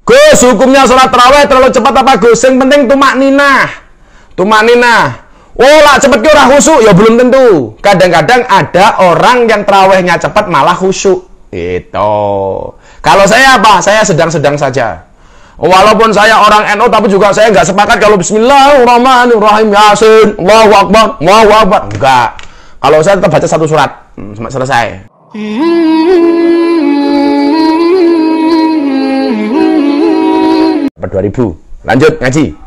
Gus, hukumnya sholat tarawih terlalu cepat apa Gus? Yang penting tumak ninah. Oh lah cepet ora khusyuk ya belum tentu. Kadang-kadang ada orang yang tarawihnya cepat malah khusyuk. Itu. Kalau saya apa? Saya sedang-sedang saja. Walaupun saya orang NU tapi juga saya nggak sepakat kalau Bismillahirrahmanirrahim Yasin, Allahu Akbar, Allahu Akbar. Enggak. Kalau saya tetap baca satu surat, selesai. 2000. Lanjut ngaji.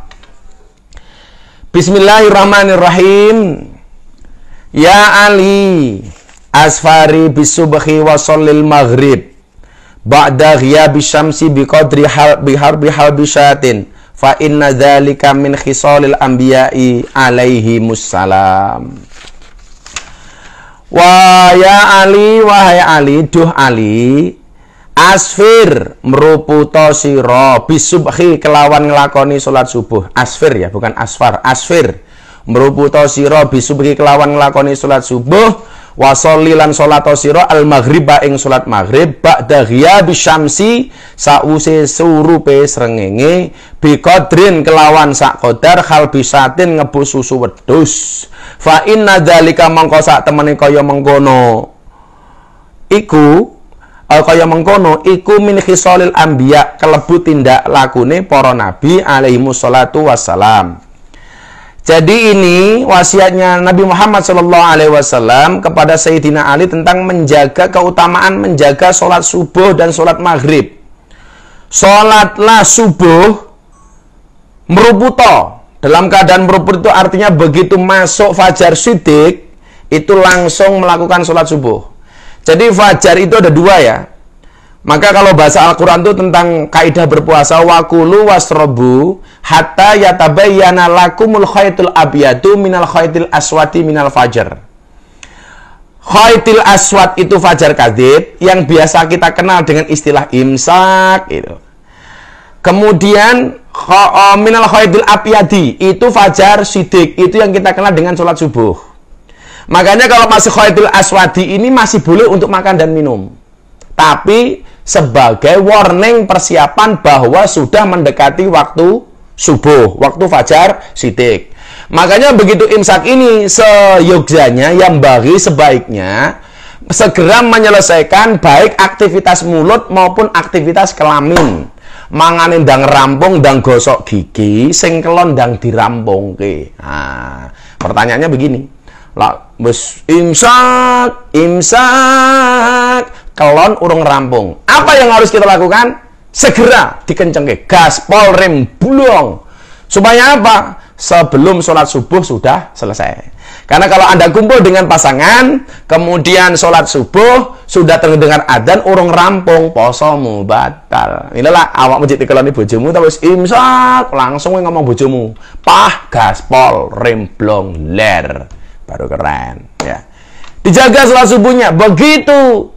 Bismillahirrahmanirrahim. Ya Ali, asfari bisubhi wa shallil maghrib ba'da ghiyabi syamsi biqadri biharbi halbisyatin fa inna dzalika min khisalil anbiya'i alaihi mussalam. Wa ya Ali, wahai Ali, duh Ali, asfir meruputo siro bisubhi kelawan ngelakoni sholat subuh. Asfir ya, bukan asfar. Asfir meruputo siro bisubhi kelawan ngelakoni sholat subuh. Wasolli lan sholato siro al maghriba ing sholat maghrib ba'da ghiyabi syamsi sause surupe srengenge biqadrin kelawan sak qadar khalbisatin ngebu susu wedhus. Fa inna dzalika mangko sak temene kaya mengkono iku min khisalil anbiya kelebu tindak lakune para nabi alaihi wassalatu wassalam. Jadi ini wasiatnya Nabi Muhammad SAW kepada Sayyidina Ali tentang menjaga keutamaan menjaga sholat subuh dan sholat maghrib. Sholatlah subuh meruputo. Dalam keadaan meruput itu artinya begitu masuk fajar shidik itu langsung melakukan sholat subuh. Jadi fajar itu ada dua ya. Maka kalau bahasa Al-Quran itu tentang kaidah berpuasa, wakulu wasrobu hatta yatabayyana lakumul khaytul abyadu minal khaytil aswati minal fajar. Khaytil aswad itu fajar kadhib yang biasa kita kenal dengan istilah imsak itu. Kemudian minal khaytil abyadi itu fajar sidik, itu yang kita kenal dengan sholat subuh. Makanya kalau masih khaytil aswadi ini masih boleh untuk makan dan minum. Tapi sebagai warning persiapan bahwa sudah mendekati waktu subuh, waktu fajar sidik. Makanya begitu imsak ini seyogyanya yang bagi sebaiknya segera menyelesaikan baik aktivitas mulut maupun aktivitas kelamin. Manganin ndang rampung ndang gosok gigi, sing kelon ndang dirampungke. Nah, pertanyaannya begini. Lah, wis imsak, kelon urung rampung. Apa yang harus kita lakukan? Segera dikencengke gaspol rem bulong. Supaya apa? Sebelum sholat subuh sudah selesai. Karena kalau Anda kumpul dengan pasangan, kemudian sholat subuh sudah terdengar adzan urung rampung, posomu batal. Inilah awak masjid dikeloni bojomu terus imsak, langsung ngomong bojomu, "Pah gaspol rem blong ler." Baru keren ya. Dijaga sholat subuhnya. Begitu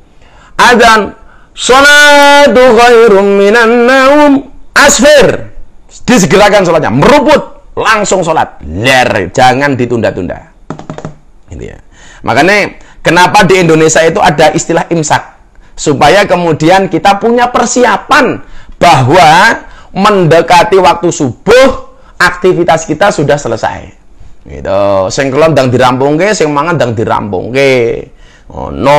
adzan sholatu khairum minan naum asfir, disegerakan sholatnya, meruput langsung sholat ler, jangan ditunda-tunda. Gitu ya. Makanya kenapa di Indonesia itu ada istilah imsak, supaya kemudian kita punya persiapan bahwa mendekati waktu subuh aktivitas kita sudah selesai. Gitu. Sing kelon ndang dirampungke, sing mangan ndang dirampungke. Oh no.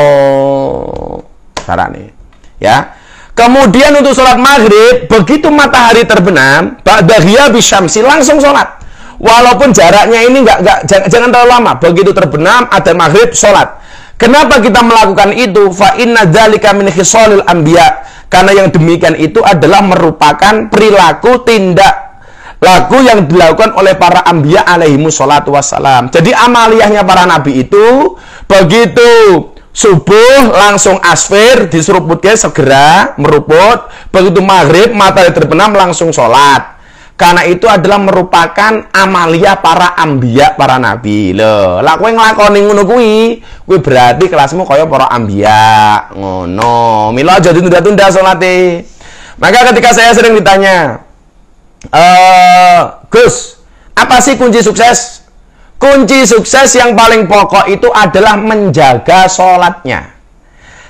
Carane. Ya. Kemudian untuk sholat maghrib, begitu matahari terbenam, ba'da ghiyabi syamsi langsung sholat. Walaupun jaraknya ini jangan terlalu lama. Begitu terbenam, ada maghrib, sholat. Kenapa kita melakukan itu? Fa inna dzalika min khisalil anbiya. Karena yang demikian itu adalah merupakan perilaku tindak laku yang dilakukan oleh para anbiya alaihimus sholatu wassalam. Jadi amaliyahnya para nabi itu begitu subuh langsung asfir, diseruputnya segera meruput. Begitu maghrib matahari terbenam langsung sholat. Karena itu adalah merupakan amaliyah para anbiya, para nabi. Loh, lah kowe nglakoni ngono kuwi berarti kelasmu kaya para anbiya. Ngono. Mila aja ditunda-tunda salate. Maka ketika saya sering ditanya, Gus, apa sih kunci sukses? Kunci sukses yang paling pokok itu adalah menjaga sholatnya.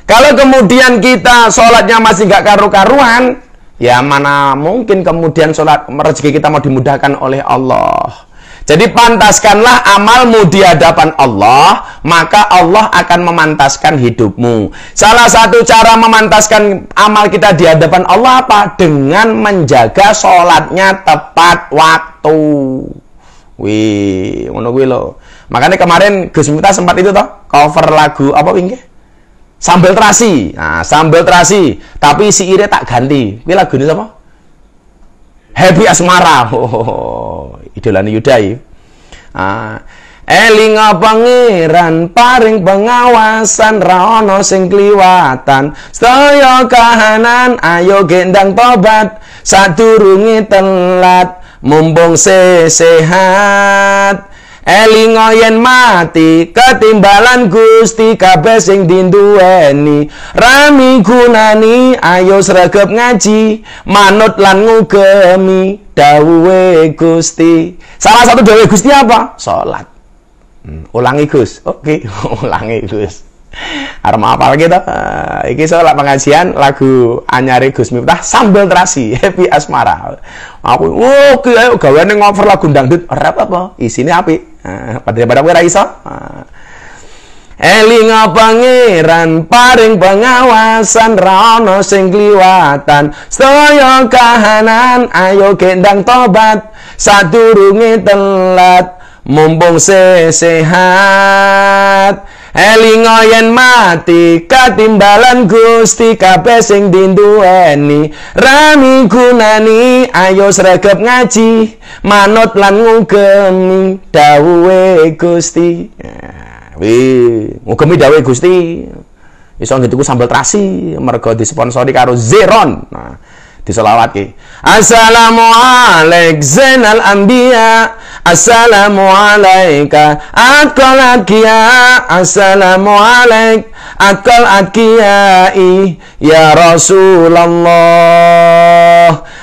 Kalau kemudian kita sholatnya masih nggak karu-karuan, Ya mana mungkin kemudian sholat rezeki kita mau dimudahkan oleh Allah. Jadi pantaskanlah amalmu di hadapan Allah, maka Allah akan memantaskan hidupmu. Salah satu cara memantaskan amal kita di hadapan Allah apa? Dengan menjaga sholatnya tepat waktu. Wih, ngono kuwi lho. Makanya kemarin Gus Miftah sempat itu toh cover lagu apa wingi? Sambal terasi. Nah, sambal terasi, tapi siire tak ganti. Kuwi lagune sapa? Happy Asmara. Oh, idolane Yudai. Elinga pangeran paring pengawasan ra ono sing kliwatan. Sedaya kahanan ayo gendang tobat sadurunge telat mumpung sehat. Elinga yen mati ketimbalan Gusti kabeh sing dinduweni rami gunani ayo sregep ngaji manut lan ngugemi dawuhe Gusti. Salah satu dawuhe Gusti apa? Salat. Ulangi Gus. Oke, ulangi Gus. Arep apal kita. Iki salat pengajian lagu anyare Gus Miftah Sambal Terasi Happy Asmara. Aku oke ayo gaweane ngover lagu dangdut ora apa-apa, isine apik. Pada kowe ra iso. Elinga pangeran paring pengawasan ra ono sing kliwatan. Sedaya kahanan ayo gendang tobat sadurunge telat mumpung sehat. Elinga yen mati katimbalan Gusti kabeh sing dinduweni rami gunani ayo sregep ngaji manut lan ngugemi dawuhe Gusti. Wih, ngugemi dawuhe Gusti. Iso ngituku sambal terasi mergo disponsori karo Zeron. Nah, diselawatke. Assalamualaikum Zainal Anbiya. Assalamualaikum akal akia. Assalamualaikum akal akiyai ya Rasulullah.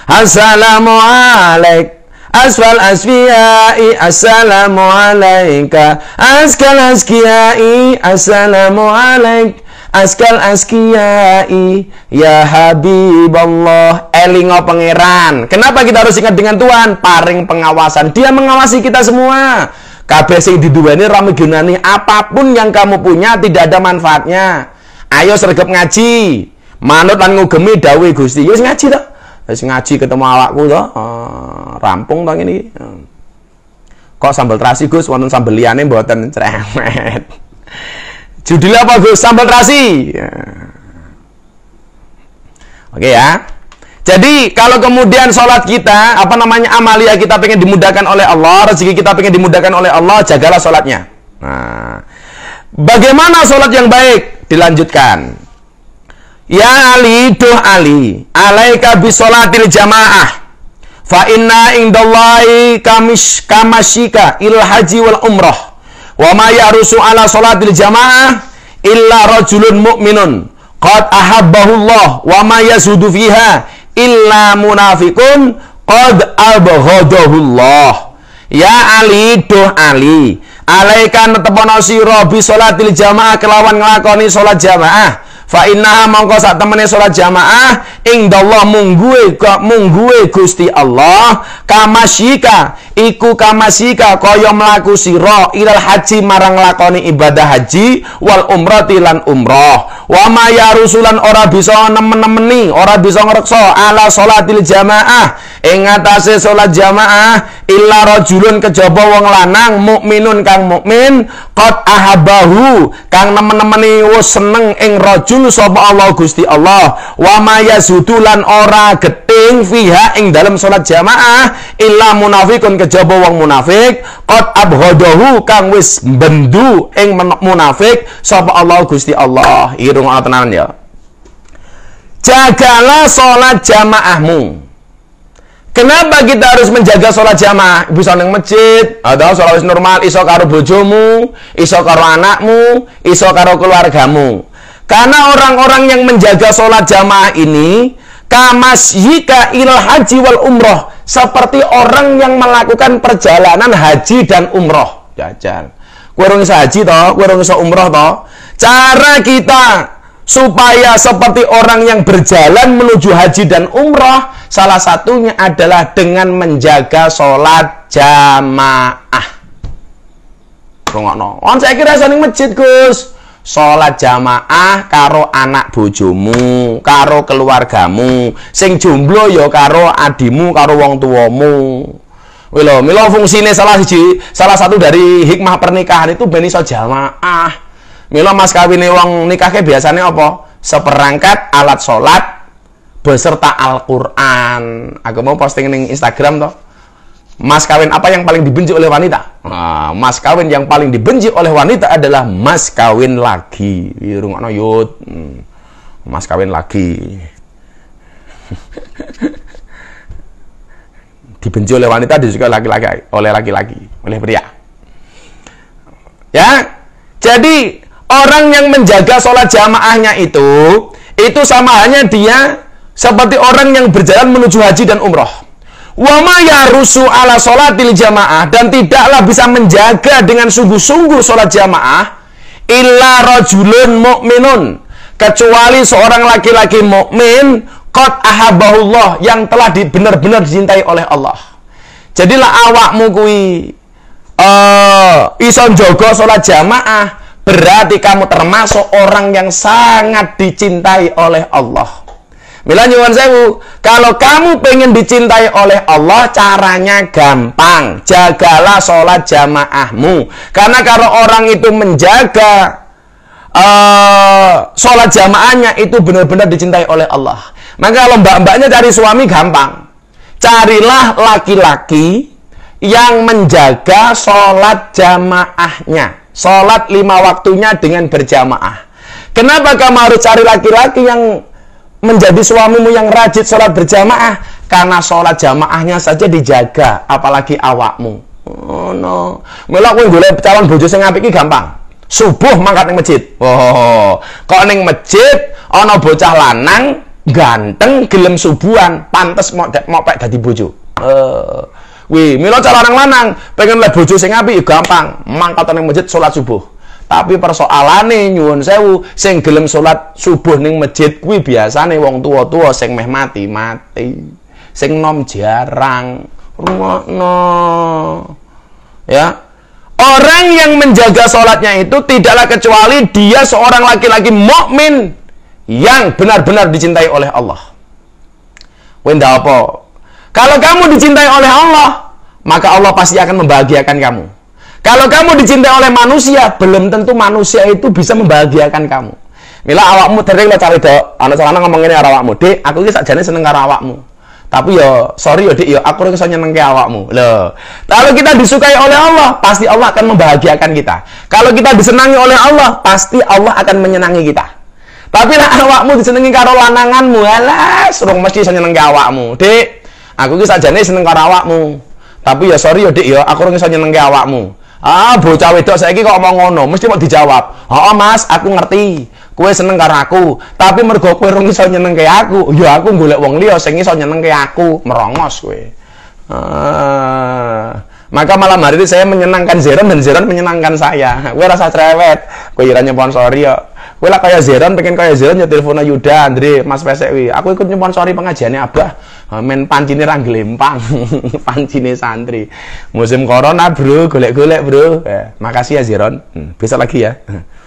Assalamualaikum asfal asfiyai. Assalamualaikum askal askiyai. Assalamualaikum askal askiyai ya Habiballah. Elinga pangeran. Kenapa kita harus ingat dengan Tuhan? Paring pengawasan. Dia mengawasi kita semua. Kabeh sing diduweni rame gunani. Apapun yang kamu punya tidak ada manfaatnya. Ayo sregep ngaji manut lan ngugemi dawuhe Gusti. Ya wis ngaji to. Wis ngaji ketemu awakku to. Rampung to ngene iki. Kok sambal terasi Gus wonten sambel liyane mboten ceremet. Judulnya apa Gus? Sambal terasi. Oke ya. Jadi kalau kemudian sholat kita, amalia kita pengen dimudahkan oleh Allah, rezeki kita pengen dimudahkan oleh Allah, jagalah sholatnya. Nah, bagaimana sholat yang baik? Dilanjutkan. Ya Ali, duh Ali, alaika bisolatil jamaah. Fa inna indallahi kamasyika il haji wal umrah. Wa ma yarusu ala sholatil jamaah illa rajulun mu'minun qad ahabbahullah wa ma yasudu fiha illa munafiqun qad abghadahullah. Ya Ali, duh Ali, alaika netepono sira bi sholatil jamaah kelawan nglakoni salat jamaah. Fa innaha mongko sak temene salat jamaah indallah mungguwe Gusti Allah kamasyika iku kamasyika kaya mlaku sira ilal haji marang lakoni ibadah haji wal umrati lan umrah. Wa ma yarusulan ora bisa nemen-nemeni ora bisa ngreksa ala sholatil jamaah ing atase salat jamaah illa rajulun kejaba wong lanang mukminun kang mukmin qad ahabahu kang nemen-nemeni wis seneng ing rajul sapa Allah Gusti Allah. Wa ma yasudulan ora geting fiha ing dalam salat jamaah illa munafiqun kejaba wong munafik qad abghadahu kang wis bendu ing munafik sapa Allah Gusti Allah. Irung tenan ya. Jagalah salat jamaahmu. Kenapa kita harus menjaga sholat jamaah? Bisa nang masjid, atau sholat normal, iso karo bojomu, iso karo anakmu, iso karo keluargamu. Karena orang-orang yang menjaga sholat jamaah ini kamasyika ilal haji wal umroh, seperti orang yang melakukan perjalanan haji dan umroh. Jajal. Kowe ora iso haji to, kowe ora iso umroh to. Cara kita supaya seperti orang yang berjalan menuju haji dan umroh, salah satunya adalah dengan menjaga sholat jamaah. Rungokno. On saya kira ning masjid, Gus. Sholat jamaah karo anak bojomu, karo keluargamu, sing jomblo ya karo adimu, karo wong tuamu. Milo fungsine salah satu dari hikmah pernikahan itu ben iso jamaah. Milo mas kawine wong nikahke biasane apa? Seperangkat alat sholat beserta Al-Qur'an. Aku mau posting ning Instagram toh. Mas kawin apa yang paling dibenci oleh wanita? Nah, mas kawin yang paling dibenci oleh wanita adalah mas kawin lagi. Rungokno yut. Mas kawin lagi. Dibenci oleh wanita, disukai oleh laki-laki, oleh pria. Ya. Jadi orang yang menjaga sholat jamaahnya itu sama halnya dia seperti orang yang berjalan menuju haji dan umroh. Wa ma yarusu ala sholatil jamaah, dan tidaklah bisa menjaga dengan sungguh-sungguh sholat jamaah illa rajulun mu'minun, kecuali seorang laki-laki mukmin qad ahabahullah, yang telah benar-benar dicintai oleh Allah. Jadilah awakmu kuwi iso njaga sholat jamaah, berarti kamu termasuk orang yang sangat dicintai oleh Allah. Mila nyuwun sewu, kalau kamu pengen dicintai oleh Allah, caranya gampang. Jagalah sholat jamaahmu. Karena kalau orang itu menjaga sholat jamaahnya, itu benar-benar dicintai oleh Allah. Maka kalau mbak-mbaknya cari suami gampang. Carilah laki-laki yang menjaga sholat jamaahnya. Sholat 5 waktunya dengan berjamaah. Kenapa kamu harus cari laki-laki yang menjadi suamimu yang rajin sholat berjamaah? Karena sholat jamaahnya saja dijaga, apalagi awakmu. Oh no. Mula kowe golek calon bojo sing apik iki gampang. Subuh mangkat ning masjid. Oh, kok ning masjid ana bocah lanang ganteng gelem subuhan, pantes mau pek dadi bojo. Mila calon lanang pengen lihat bojo sing apik gampang, mangkat ning masjid sholat subuh. Tapi persoalane nyuwun sewu, sing gelem salat subuh ning masjid kuwi biasane wong tua-tua sing meh mati-mati. Sing nom jarang. Rungokno. Ya. Orang yang menjaga salatnya itu tidaklah kecuali dia seorang laki-laki mukmin yang benar-benar dicintai oleh Allah. Kowe ndak apa? Kalau kamu dicintai oleh Allah, maka Allah pasti akan membahagiakan kamu. Kalau kamu dicintai oleh manusia, belum tentu manusia itu bisa membahagiakan kamu. Mila awakmu dereng lo cari dok, anak celana ngomong ngene karo awakmu, "Dik, aku iki sakjane seneng karo awakmu." Tapi yo, sorry yo Dik, yo aku ora iso nyenengke awakmu. Loh. Kalau kita disukai oleh Allah, pasti Allah akan membahagiakan kita. Kalau kita disenangi oleh Allah, pasti Allah akan menyenangi kita. Tapi lah awakmu disenengi karo lananganmu, alah, surung mesti iso nyenengke awakmu. "Dik, aku iki sakjane seneng karo awakmu." Tapi ya sorry yo Dik, yo aku ora iso nyenengke awakmu. Bocah wedok saiki kok omong ngono, mesti mau dijawab. "Oh, Mas, aku ngerti. Kowe seneng karo aku, tapi mergo kowe ora iso nyenengke aku, ya aku golek wong liya sing iso nyenengke aku." Merongos kowe. Maka malam hari ini saya menyenangkan Zeron dan Zeron menyenangkan saya. Kowe rasa cerewet, kowe ira nyponsori yo. Kowe lah kaya Zeron, pengen kaya Zeron ya telepon Yuda, Andre, Mas Pesek wi. Aku ikut nyponsori pengajiannya Abah. Men pancine ra glempang. Pancine santri. Musim corona, Bro, golek-golek, Bro. Makasih ya Zeron. Besok lagi ya.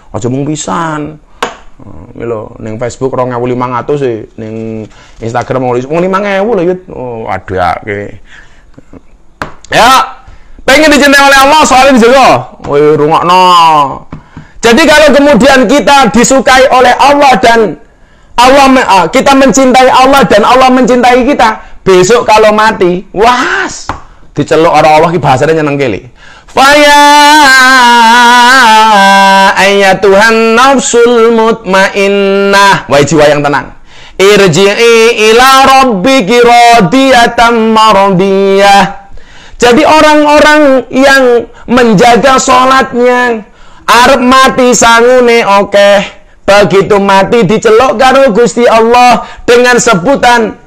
Aja mung pisan. Milo ning Facebook 2500 sih, ning Instagram 5.000 lho, Yud. Oh, aduh ya. Ya, pengen dicintai oleh Allah, soalnya dijaga. Woi, rungokno. Jadi kalau kemudian kita disukai oleh Allah dan kita mencintai Allah dan Allah mencintai kita, besok kalau mati, was, diceluk orang Allah ki bahasane nyenengke li. Faya ayatuhan nafsul mutmainnah, wahai jiwa yang tenang, irji'i ila rabbiki radiyatan mardiyah. Jadi orang-orang yang menjaga sholatnya, arep mati sangune okeh, begitu mati diceluk karo Gusti Allah dengan sebutan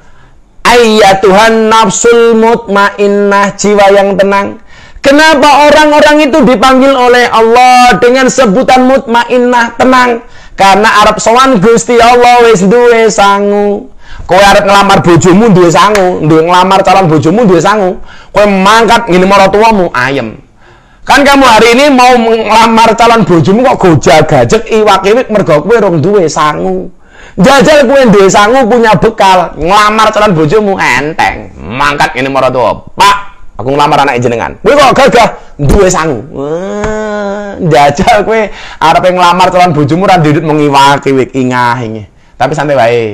ayyatuhan nafsul mutmainnah, jiwa yang tenang. Kenapa orang-orang itu dipanggil oleh Allah dengan sebutan mutmainnah, tenang? Karena arep sowan Gusti Allah wis duwe sangu. Kowe arep ngelamar bojomu duwe sangu, ngelamar calon bojomu duwe sangu. Kowe mangkat ngene maratuwamu ayem. Kan kamu hari ini mau ngelamar calon bojomu kok gojag-gajeg iwak-iwik mergo kowe rong duwe sangu. Jajal kowe duwe sangu punya bekal, ngelamar calon bojomu enteng. Mangkat ngene maratuwa. Pak, aku ngelamar anak jenengan. Kowe kok gagah duwe sangu. Jajal kowe arep nglamar calon bojomu ra duwe mung iwak-iwik ingah-ingih. Tapi santai wae.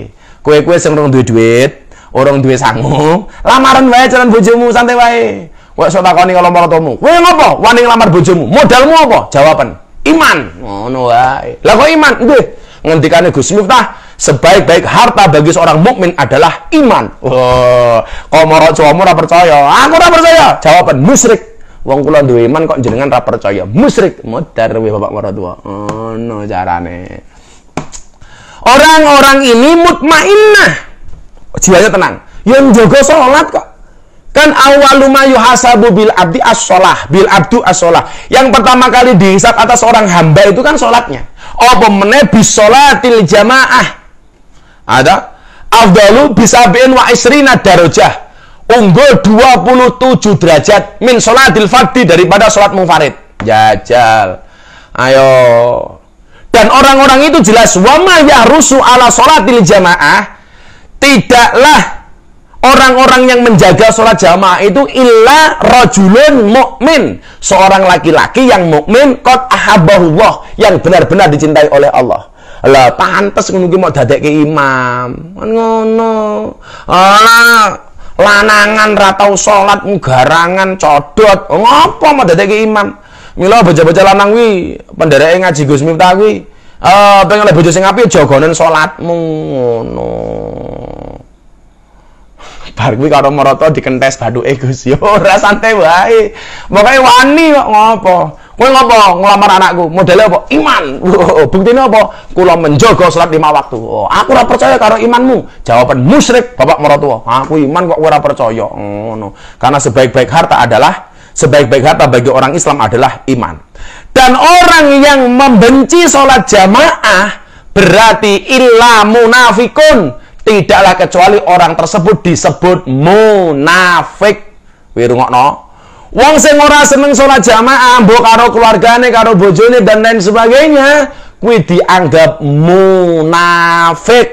Kowe sing urung duwe duit, urung duwe sangu, lamaran wae calon bojomu santai wae. Kowe sok takoni karo maratumu. Kowe ngopo wani nglamar bojomu? Modalmu apa? Jawaban, iman. Ngono wae. Lah kok iman? Nggih. Ngendikane Gus Miftah, sebaik-baik harta bagi seorang mukmin adalah iman. Oh, kok maratumu ora percaya? Aku ora percaya. Jawaban musyrik. Wong kula duwe iman kok jenengan ra percaya. Musyrik, modar we bapak maratuwa. Ono carane. Orang-orang ini mutmainnah. Jiwanya tenang. Yang jaga salat kok. Kan awwalu ma yuhasabu bil abdi as-shalah, bil abdu as-shalah. Yang pertama kali dihisab atas seorang hamba itu kan salatnya. Apa meneh bis sholatil jamaah. Ada afdalu bisabiin wa isrina darajah. Unggul 27 derajat min sholatil fardhi daripada sholat munfarid. Jajal. Ayo. Dan orang-orang itu jelas wama yahrusu ala sholatil jamaah. Tidaklah orang-orang yang menjaga sholat jamaah itu illa rajulun mukmin, seorang laki-laki yang mukmin qad ahabbahullah, yang benar-benar dicintai oleh Allah. Lah pantes ngono ki mau dadekke imam. Ngono. Lanangan ra tau salat garangan codot. Ngopo mau dadekke imam? Mila baca-baca lanang kuwi pendereke ngaji Gus Miftah kuwi. Pengen oleh bojo sing apik jogonen salatmu ngono. Bar kuwi karo marata dikentes bathuke Gus. Yo ora santai wae. Pokoke wani kok ngopo. Kowe ngopo nglamar anakku? Modele apa? Iman. Buktine apa? Kula menjaga salat 5 waktu. Oh, aku ora percaya karo imanmu. Jawaban musyrik, bapak maratuwa. Aku iman kok ora percaya. Ngono. Karena sebaik-baik harta bagi orang Islam adalah iman. Dan orang yang membenci salat jamaah berarti illa munafikun. Tidaklah kecuali orang tersebut disebut munafik. Wirungokno. Wong sing ora seneng salat jamaah, mbok karo keluargane, karo bojone dan lain sebagainya, kuwi dianggap munafik.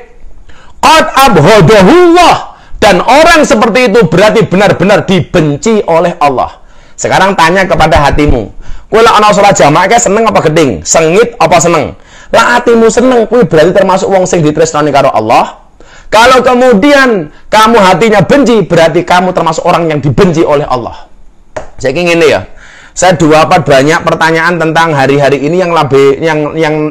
Qad abghadahullah, dan orang seperti itu berarti benar-benar dibenci oleh Allah. Sekarang tanya kepada hatimu. Kowe lek ana salat jamaah ke seneng apa geding? Sengit apa seneng? Lah hatimu seneng, kuwi berarti termasuk wong sing ditresnani karo Allah. Kalau kemudian kamu hatinya benci, berarti kamu termasuk orang yang dibenci oleh Allah. Saya ingin ini ya. Saya banyak pertanyaan tentang hari-hari ini yang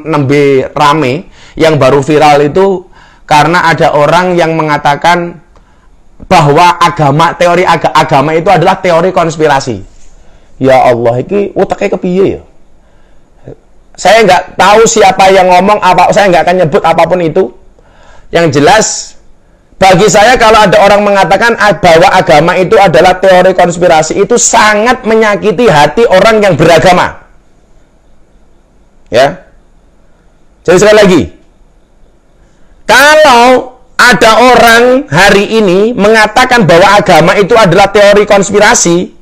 nembe rame, yang baru viral itu karena ada orang yang mengatakan bahwa teori agama itu adalah teori konspirasi. Ya Allah, ini utaknya kepiye ya? Saya nggak tahu siapa yang ngomong apa, saya nggak akan nyebut apapun itu. Yang jelas, bagi saya kalau ada orang mengatakan bahwa agama itu adalah teori konspirasi, itu sangat menyakiti hati orang yang beragama. Ya. Jadi sekali lagi, kalau ada orang hari ini mengatakan bahwa agama itu adalah teori konspirasi,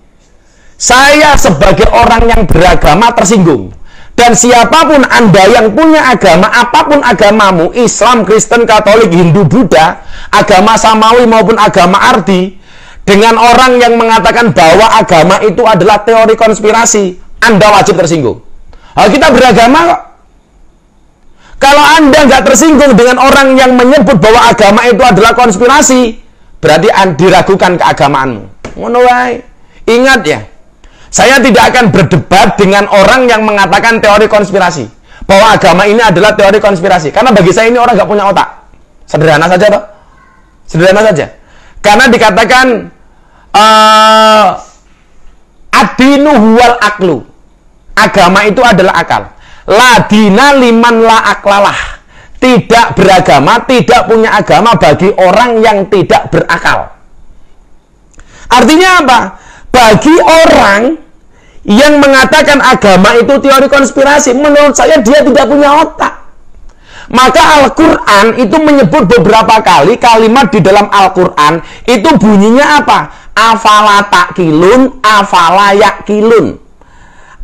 saya sebagai orang yang beragama tersinggung. Dan siapapun Anda yang punya agama, apapun agamamu, Islam, Kristen, Katolik, Hindu, Buddha, agama Samawi maupun agama Ardi, dengan orang yang mengatakan bahwa agama itu adalah teori konspirasi, Anda wajib tersinggung. Kita beragama kok. Kalau Anda nggak tersinggung dengan orang yang menyebut bahwa agama itu adalah konspirasi, berarti diragukan keagamaanmu. Ngono wae. Ingat ya, saya tidak akan berdebat dengan orang yang mengatakan teori konspirasi, bahwa agama ini adalah teori konspirasi. Karena bagi saya ini orang nggak punya otak. Sederhana saja toh. Sederhana saja. Karena dikatakan ad-dinu huwal aklu. Agama itu adalah akal. La dina liman la aklalah. Tidak beragama, tidak punya agama bagi orang yang tidak berakal. Artinya apa? Bagi orang yang mengatakan agama itu teori konspirasi, menurut saya dia tidak punya otak. Maka Al-Quran itu menyebut beberapa kali kalimat di dalam Al-Quran itu bunyinya apa? Afala ta'kilun, afala yakilun.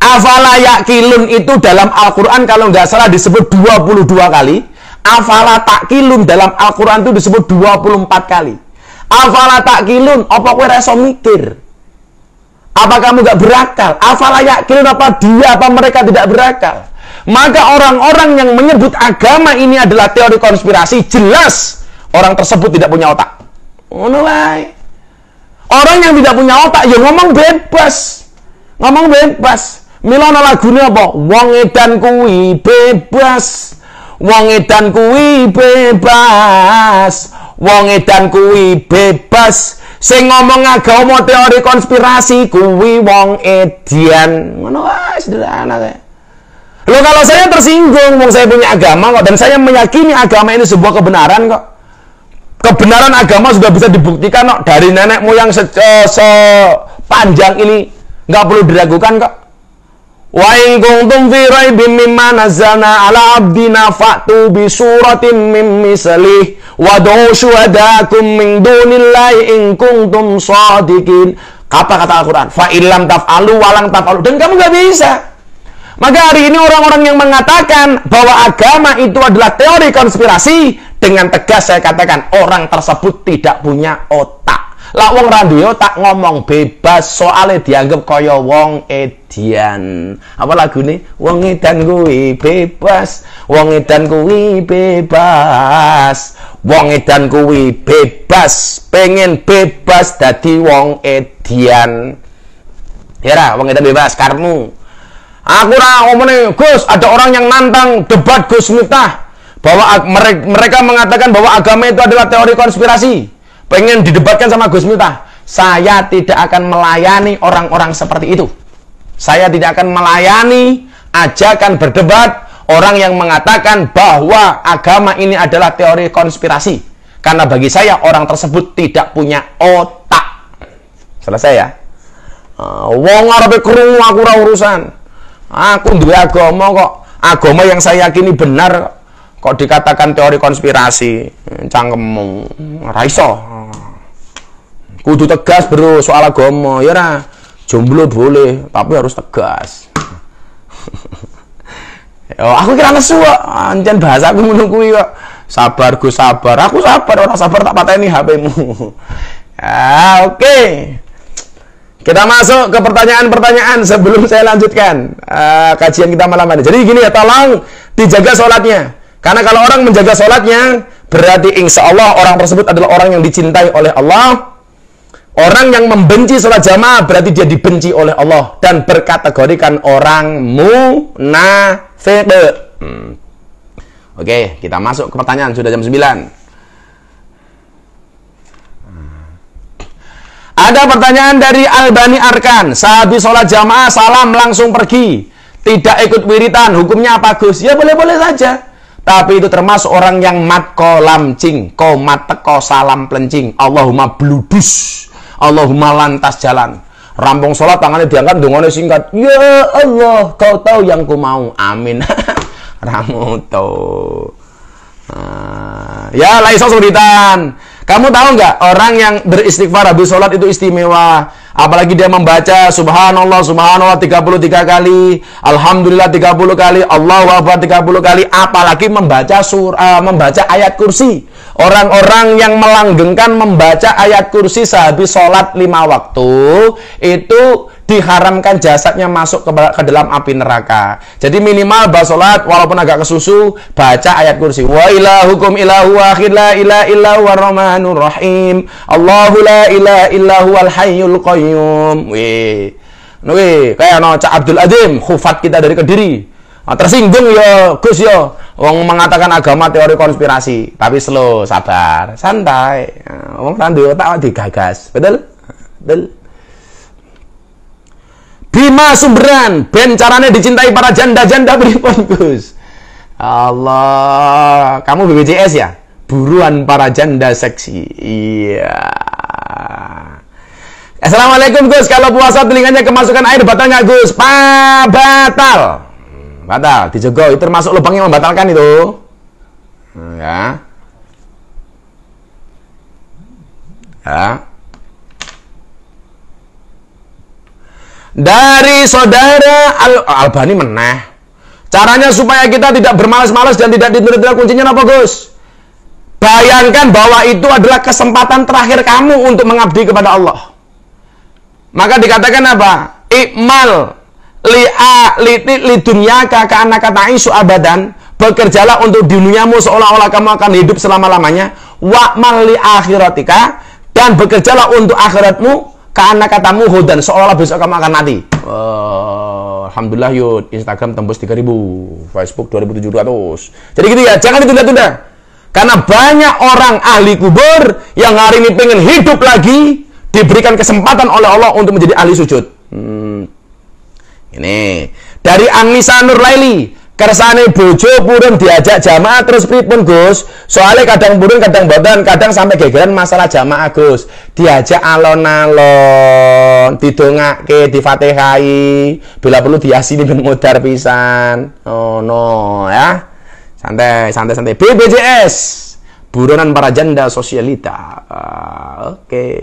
Afala yakilun itu dalam Al-Quran kalau nggak salah disebut 22 kali. Afala ta'kilun dalam Al-Quran itu disebut 24 kali. Afala ta'kilun, apa kowe reso mikir? Apa kamu nggak berakal? Afala yakilun, apa dia, apa mereka tidak berakal? Maka orang-orang yang menyebut agama ini adalah teori konspirasi, jelas orang tersebut tidak punya otak. Mulai orang yang tidak punya otak ya ngomong bebas. Ngomong bebas. Milana lagune apa? Wong edan kuwi bebas. Wong edan kuwi bebas. Wong edan kuwi bebas. Sing ngomong agama teori konspirasi kuwi wong edian. Ngono wae sederhana kae. Loh, kalau saya tersinggung, saya punya agama kok, dan saya meyakini agama ini sebuah kebenaran kok. Kebenaran agama sudah bisa dibuktikan kok dari nenek moyang sepanjang ini, nggak perlu diragukan kok. Wa in kuntum fi raibin mimma nazzalna ala abdina fa'tu bi suratin min mislih wa du syuhadakum min dunillahi in kuntum shadiqin. Apa kata Al-Quran? Fa illam taf'alu walang taf'alu. Dan kamu nggak bisa. Maka hari ini orang-orang yang mengatakan bahwa agama itu adalah teori konspirasi, dengan tegas saya katakan orang tersebut tidak punya otak. Lah wong ra duwe otak ngomong bebas soalnya dianggap kaya wong edian. Apa lagune? Wong edan kuwi bebas, wong edan kuwi bebas. Wong edan kuwi bebas, pengen bebas dadi wong edian. Ya ra, wong edan bebas karmu. Aku ngomongin, Gus, ada orang yang nantang debat Gus Miftah bahwa mereka mengatakan bahwa agama itu adalah teori konspirasi. Pengen didebatkan sama Gus Miftah. Saya tidak akan melayani orang-orang seperti itu. Saya tidak akan melayani ajakan berdebat orang yang mengatakan bahwa agama ini adalah teori konspirasi. Karena bagi saya orang tersebut tidak punya otak. Selesai ya. Wong arepe krungu aku ora urusan. Aku duwe agama kok. Agama yang saya yakini benar kok dikatakan teori konspirasi. Cangkemmu. Ora iso. Kudu tegas bro soal agama. Ya ora. Jomblo boleh, tapi harus tegas. Aku kira nesu kok. Anjen bahasaku ngono kuwi kok. Sabar Gus, sabar. Aku sabar, ora sabar tak pateni HP-mu. Ya, oke. Kita masuk ke pertanyaan-pertanyaan sebelum saya lanjutkan kajian kita malam ini. Jadi gini ya, tolong dijaga sholatnya. Karena kalau orang menjaga sholatnya, berarti insya Allah orang tersebut adalah orang yang dicintai oleh Allah. Orang yang membenci sholat jamaah, berarti dia dibenci oleh Allah. Dan berkategorikan orang munafik. Oke, kita masuk ke pertanyaan. Sudah jam 9. Ada pertanyaan dari Albani Arkan. Sehabis sholat jamaah salam langsung pergi, tidak ikut wiritan, hukumnya apa Gus? Ya boleh-boleh saja. Tapi itu termasuk orang yang mat kolamcing, komat teko salam plencing, Allahumma bludus, Allahumma lantas jalan. Rampung sholat tangannya diangkat, dungane singkat. Ya Allah, kau tahu yang ku mau. Amin. Ramuto. Ya laiso wiritan. Kamu tahu nggak orang yang beristighfar habis sholat itu istimewa? Apalagi dia membaca subhanallah, subhanallah 33 kali, alhamdulillah 30 kali, Allahu Akbar 30 kali, apalagi membaca membaca ayat kursi. Orang-orang yang melanggengkan membaca ayat kursi sehabis sholat 5 waktu itu diharamkan jasadnya masuk ke dalam api neraka. Jadi minimal bahas sholat walaupun agak kesusu, baca ayat kursi. Wa ilahukum ilahu wahid la ilaha illa huwar rahmanur rahim. Allahu la ilaha illa huwal hayyul qayyum. Kayak Cak Abdul Adim, khufat kita dari Kediri. Tersinggung ya Gus ya, wong mengatakan agama teori konspirasi. Tapi slow, sabar, santai. Wong randu otak digagas. Betul? Betul. Bima Sumberan, ben caranya dicintai para janda-janda pripun Gus? Allah, kamu BPJS ya? Buruan para janda seksi. Iya. Assalamualaikum Gus, kalau puasa telinganya kemasukan air batal nggak Gus? Batal. Batal, dijogo, itu termasuk lubang yang membatalkan itu. Ya. Ya. Dari saudara Albani meneh. Caranya supaya kita tidak bermalas-malas dan tidak ditunda-tunda, kuncinya apa, Gus? Bayangkan bahwa itu adalah kesempatan terakhir kamu untuk mengabdi kepada Allah. Maka dikatakan apa? Ikmal li dunyaka ka'annaka ta'isu abadan. Bekerjalah untuk duniamu seolah-olah kamu akan hidup selama-lamanya. Wa'mal li akhiratika, dan bekerjalah untuk akhiratmu ka'annaka tamuhudan, seolah-olah besok kamu akan mati. Alhamdulillah yud, Instagram tembus 3000, Facebook 2700. Jadi gitu ya, jangan ditunda-tunda. Karena banyak orang ahli kubur yang hari ini pengen hidup lagi, diberikan kesempatan oleh Allah untuk menjadi ahli sujud. Ini dari Anissa Nurlaili, kersane bojo purun diajak jamaah terus pripun, Gus? Soalnya kadang purun kadang boten, kadang sampai gegeran masalah jamaah, Gus. Diajak alon-alon, didongake, difatihai, bila perlu diasini ben modar pisan. Oh no, ya. Santai. BPJS, buronan para janda sosialita. Oke.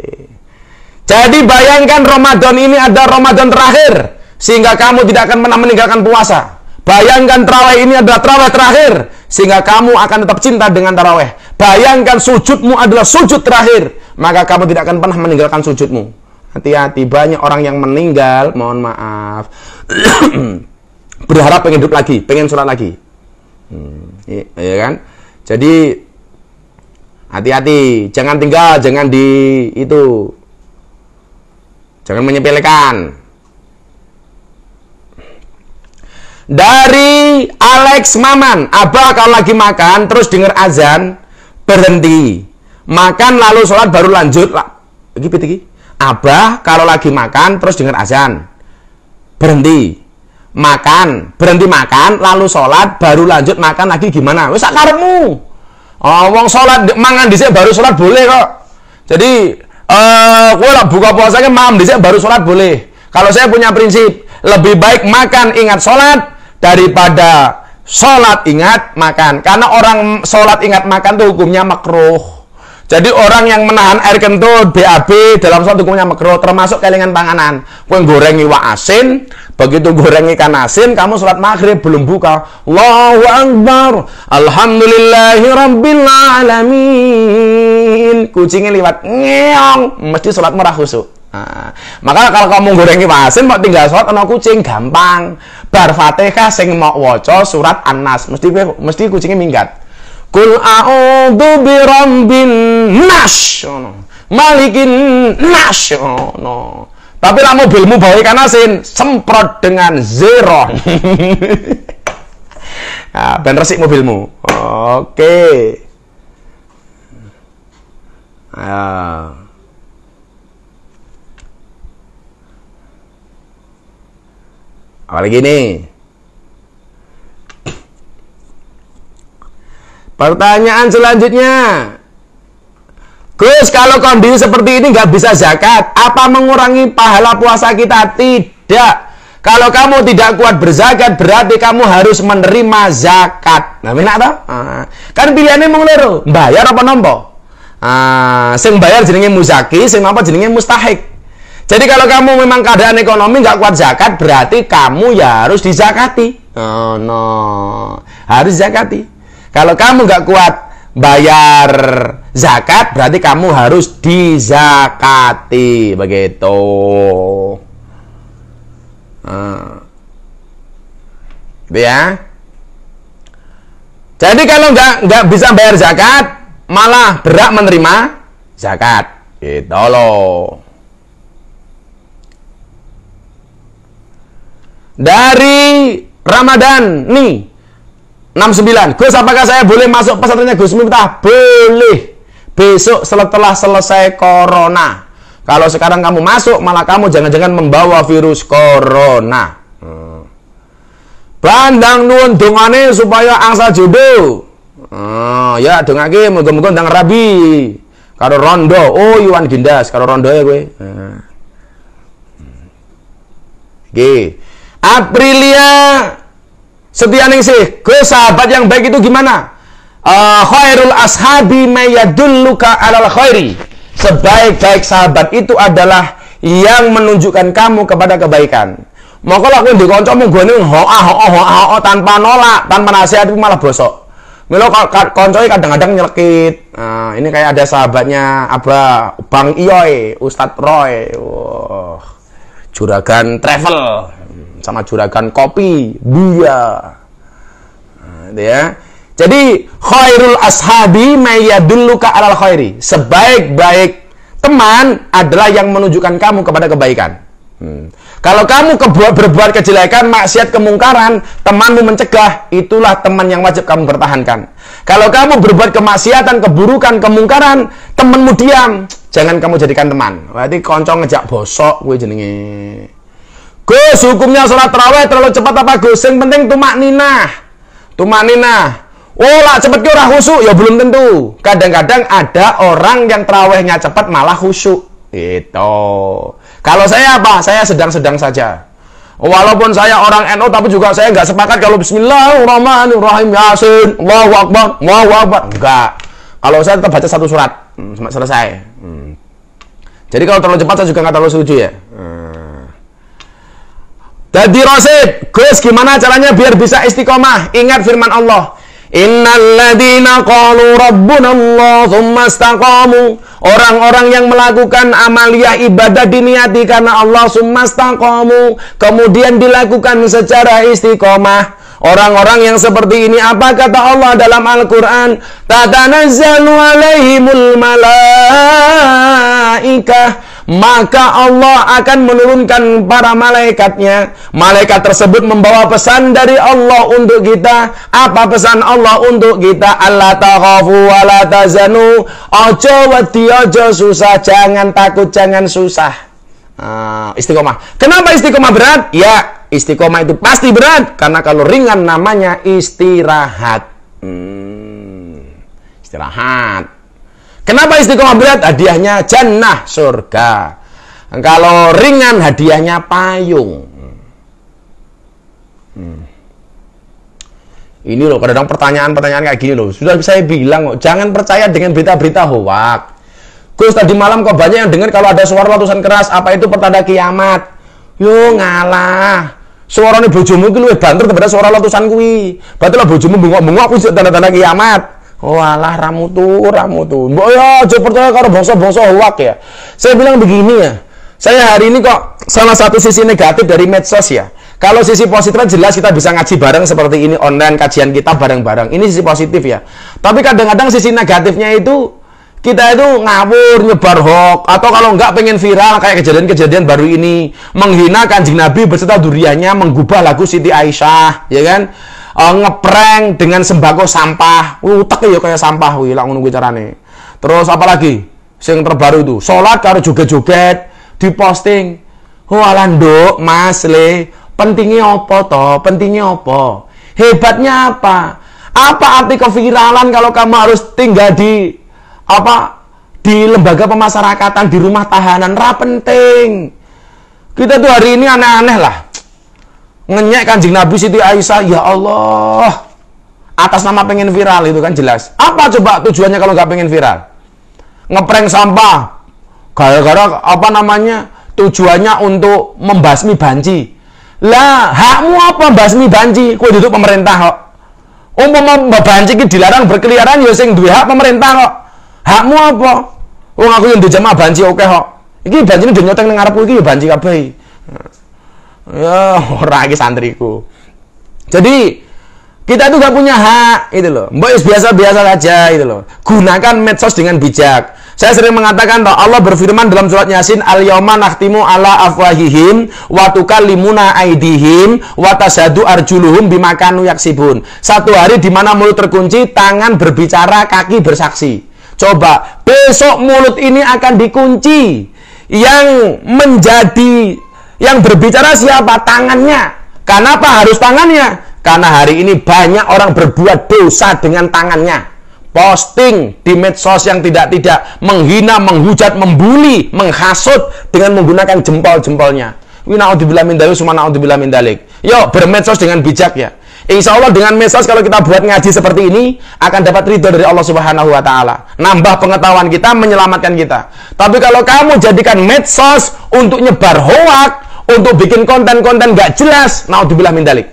Jadi bayangkan Ramadan ini ada Ramadan terakhir, sehingga kamu tidak akan pernah meninggalkan puasa. Bayangkan tarawih ini adalah tarawih terakhir, sehingga kamu akan tetap cinta dengan tarawih. Bayangkan sujudmu adalah sujud terakhir, maka kamu tidak akan pernah meninggalkan sujudmu. Hati-hati, banyak orang yang meninggal, mohon maaf, berharap pengen hidup lagi, pengen sholat lagi. Ya kan? Jadi hati-hati, jangan tinggal, jangan jangan menyepelekan. Dari Alex Maman, Abah kalau lagi makan terus dengar azan berhenti makan lalu sholat baru lanjut lah. Gini. Abah kalau lagi makan terus dengar azan berhenti makan lalu sholat baru lanjut makan lagi, gimana? Wis sak karepmu. Wong sholat mangan dhisik baru sholat boleh kok. Jadi kowe lah buka puasanya malam dhisik baru sholat boleh. Kalau saya punya prinsip, lebih baik makan ingat sholat daripada sholat ingat makan. Karena orang sholat ingat makan itu hukumnya makruh. Jadi orang yang menahan air kentut BAB dalam sholat hukumnya makruh, termasuk kelingan panganan. Kowe goreng iwak asin, begitu goreng ikan asin, kamu sholat maghrib belum buka, Allahu Akbar, alhamdulillahi rabbil alamin, kucingnya liwat ngeong, mesti sholat merah khusyuk. Nah, maka kalau kamu goreng iwak asin mau tinggal sholat ana kucing gampang, bar Fatihah sing mau waca surat An-Nas, mesti kucingnya minggat. Kul a'udzu birabbin nas, malikin nas. Tapi lah mobilmu bawa ikan asin, semprot dengan zero. Nah, ben resik mobilmu. Oke. Apalagi nih? Pertanyaan selanjutnya, Gus, kalau kondisi seperti ini nggak bisa zakat, apa mengurangi pahala puasa kita? Tidak. Kalau kamu tidak kuat berzakat, berarti kamu harus menerima zakat. Nah, benar toh? Kan pilihannya mau loro, bayar apa nompo? Sing bayar jenenge muzaki, sing nompo jenenge mustahik. Jadi kalau kamu memang keadaan ekonomi nggak kuat zakat, berarti kamu ya harus dizakati. Harus zakati. Kalau kamu nggak kuat bayar zakat, berarti kamu harus dizakati, begitu. Gitu ya. Jadi kalau nggak bisa bayar zakat, malah berat menerima zakat, gitu loh. Dari Ramadan nih 69, Gus, apakah saya boleh masuk pesantrennya Gus Miftah? Boleh. Besok setelah selesai corona. Kalau sekarang kamu masuk, malah kamu jangan-jangan membawa virus corona. Bandang nuwun dongane supaya angsal jodoh. Ya dongake muga-muga ndang rabi. Karo rondo. Oh, Iwan Gindas karo rondo ya kowe. Aprilia Setianingsih, Gus, sahabat yang baik itu gimana? Khairul ashabi mayadulluka alal khairi. Sebaik-baik sahabat itu adalah yang menunjukkan kamu kepada kebaikan. Maka lah kowe ndek kancamu gone ho tanpa nolak, tanpa nasihat itu malah bosok. Milo koncoy kadang-kadang nyelekit. Nah, ini kayak ada sahabatnya Bang Iyoy, Ustadz Roy. Juragan travel sama juragan kopi, Buya. Nah, itu ya. Jadi khairul ashabi mayadulluka alal khairi. Sebaik-baik teman adalah yang menunjukkan kamu kepada kebaikan. Kalau kamu berbuat kejelekan, maksiat, kemungkaran, temanmu mencegah, itulah teman yang wajib kamu pertahankan. Kalau kamu berbuat kemaksiatan, keburukan, kemungkaran, temanmu diam, jangan kamu jadikan teman. Berarti konco ngejak bosok gue jenenge. Gus, hukumnya sholat tarawih terlalu cepat apa Gus? Yang penting tumak ninah. Oh lah cepet ke orang khusyuk, ya belum tentu. Kadang-kadang ada orang yang tarawihnya cepat malah khusyuk. Itu. Kalau saya apa? Saya sedang-sedang saja. Walaupun saya orang NU, tapi juga saya nggak sepakat kalau Bismillahirrahmanirrahim, Yasin, Allahu Akbar, Allahu Akbar. Enggak. Kalau saya tetap baca satu surat, selesai. Jadi kalau terlalu cepat saya juga nggak terlalu setuju ya. Jadi Rosid, Gus, gimana caranya biar bisa istiqomah? Ingat firman Allah. Innalladzina qalu rabbunallah tsumma istaqamu. Orang-orang yang melakukan amaliyah ibadah diniati karena Allah tsumma istaqamu, kemudian dilakukan secara istiqomah. Orang-orang yang seperti ini apa kata Allah dalam Al-Qur'an? Tatanazzalu alaihimul malaikah. Maka Allah akan menurunkan para malaikatnya. Malaikat tersebut membawa pesan dari Allah untuk kita. Apa pesan Allah untuk kita? Allah takhafu wa la tazanu. Ojo wedi, ojo susah. Jangan takut, jangan susah. Istiqomah. Kenapa istiqomah berat? Ya, istiqomah itu pasti berat. Karena kalau ringan namanya istirahat. Istirahat. Kenapa istiqomah berat? Hadiahnya jannah, surga. Kalau ringan hadiahnya payung. Ini loh, kadang-kadang pertanyaan-pertanyaan kayak gini loh. Sudah saya bilang kok, jangan percaya dengan berita-berita hoak. Gus, tadi malam kok banyak yang dengar kalau ada suara letusan keras, apa itu pertanda kiamat? Yo ngalah. Suarane bojomu ki luwih banter daripada suara letusan kuwi. Berarti lah bojomu bengok-bengok kuwi tanda-tanda kiamat. Oh alah ramu tuh. Mbok ya aja percaya karo bangsa-bangsa hoak ya. Saya bilang begini ya. Saya hari ini kok salah satu sisi negatif dari medsos ya. Kalau sisi positifnya jelas kita bisa ngaji bareng seperti ini, online kajian kita bareng-bareng. Ini sisi positif ya. Tapi kadang-kadang sisi negatifnya itu kita itu ngawur, nyebar hoax, atau kalau enggak pengen viral kayak kejadian-kejadian baru ini, menghina Kanjeng Nabi beserta duriannya, menggubah lagu Siti Aisyah, ya kan? Ngeprank dengan sembako sampah. Utek ya kayak sampah wih, lak ngono kuwi carane. Terus apalagi? Sing terbaru itu, salat karo joget-joget diposting. Oh alah nduk, Mas Le, pentingnya apa toh? Pentingnya apa? Hebatnya apa? Apa arti keviralan kalau kamu harus tinggal di lembaga pemasyarakatan, di rumah tahanan? Ra penting. Kita tuh hari ini aneh-aneh lah. Ngenyek Kanjeng Nabi Siti Aisyah, ya Allah, atas nama pengen viral itu kan jelas. Apa coba tujuannya kalau nggak pengen viral? Ngeprank sampah, gara-gara tujuannya untuk membasmi banci. Lah, hakmu apa membasmi banci? Kue duduk pemerintah kok. Banci ki dilarang berkeliaran, ya sing duwe hak pemerintah kok. Hakmu apa? Aku yang dijamah banci oke kok. Iki banci ini dinyoteng nang ngarepku iki ya banci kabeh. Ya, ora iki santriku. Jadi kita itu gak punya hak, itu loh. Mbak biasa-biasa saja, itu loh. Gunakan medsos dengan bijak. Saya sering mengatakan toh, Allah berfirman dalam surat Yasin, al-yauma nakhtimu ala afwahihim wa tukallimuna aydihim wa tashhadu arjuluhum bima kanu yaksibun. Satu hari di mana mulut terkunci, tangan berbicara, kaki bersaksi. Coba, besok mulut ini akan dikunci. Yang berbicara siapa? Tangannya. Kenapa harus tangannya? Karena hari ini banyak orang berbuat dosa dengan tangannya. Posting di medsos yang tidak-tidak, menghina, menghujat, membuli, menghasut dengan menggunakan jempol-jempolnya. Wa na'udzubillahi min dzalik, summa na'udzubillahi min dzalik. Yuk, bermedsos dengan bijak ya. Insya Allah dengan medsos kalau kita buat ngaji seperti ini akan dapat ridho dari Allah Subhanahu wa Ta'ala. Nambah pengetahuan kita, menyelamatkan kita. Tapi kalau kamu jadikan medsos untuk nyebar hoak, untuk bikin konten-konten gak jelas, naudzubillah min dzalik.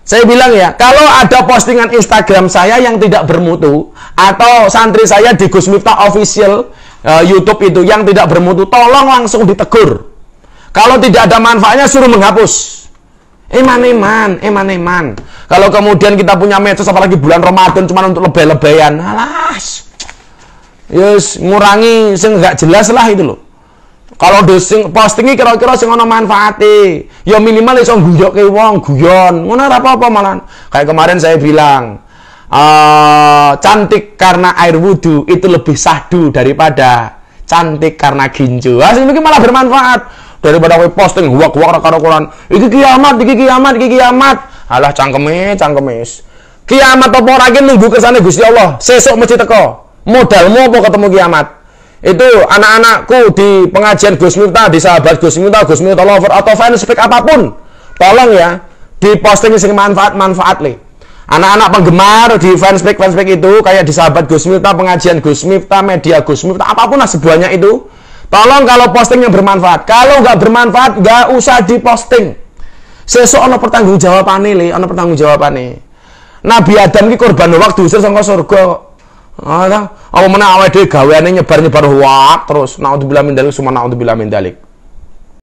Saya bilang ya, kalau ada postingan Instagram saya yang tidak bermutu, atau santri saya di Gus Miftah Official YouTube itu yang tidak bermutu, tolong langsung ditegur. Kalau tidak ada manfaatnya, suruh menghapus. Eman. Kalau kemudian kita punya medsos, apalagi bulan Ramadan cuma untuk lebay-lebayan, alas, yes, ngurangi sing nggak jelas lah itu loh. Kalau postingnya kira-kira sing ono manfaate, ya minimal iso guyoke wong, guyon, ngono ora apa-apa malan. Kayak kemarin saya bilang, cantik karena air wudhu itu lebih sahdu daripada cantik karena ginjo. Hasil ini malah bermanfaat. Daripada we posting huak-huak karo-karoan, iki kiamat. Alah cangkemis. Kiamat apa ora iki nunggu kersane Gusti Allah. Sesuk mesti teko. Modalmu apa ketemu kiamat? Itu anak-anakku di pengajian Gus Miftah, di sahabat Gus Miftah Lover atau fanspage apapun. Tolong ya, di posting sing manfaat le. Anak-anak penggemar di fanspage itu kayak di sahabat Gus Miftah, pengajian Gus Miftah, media Gus Miftah, apapun lah sebuahnya itu. Tolong kalau posting yang bermanfaat. Kalau nggak bermanfaat, nggak usah diposting. Sesuk ono pertanggungjawabane le, ono pertanggungjawabane. Nabi Adam ki korban waktu diusir saka surga kok. Apa meneh awake dhewe gaweane nyebar-nyebar hoak terus naudzubillah min dzalik, summa naudzubillah min dzalik.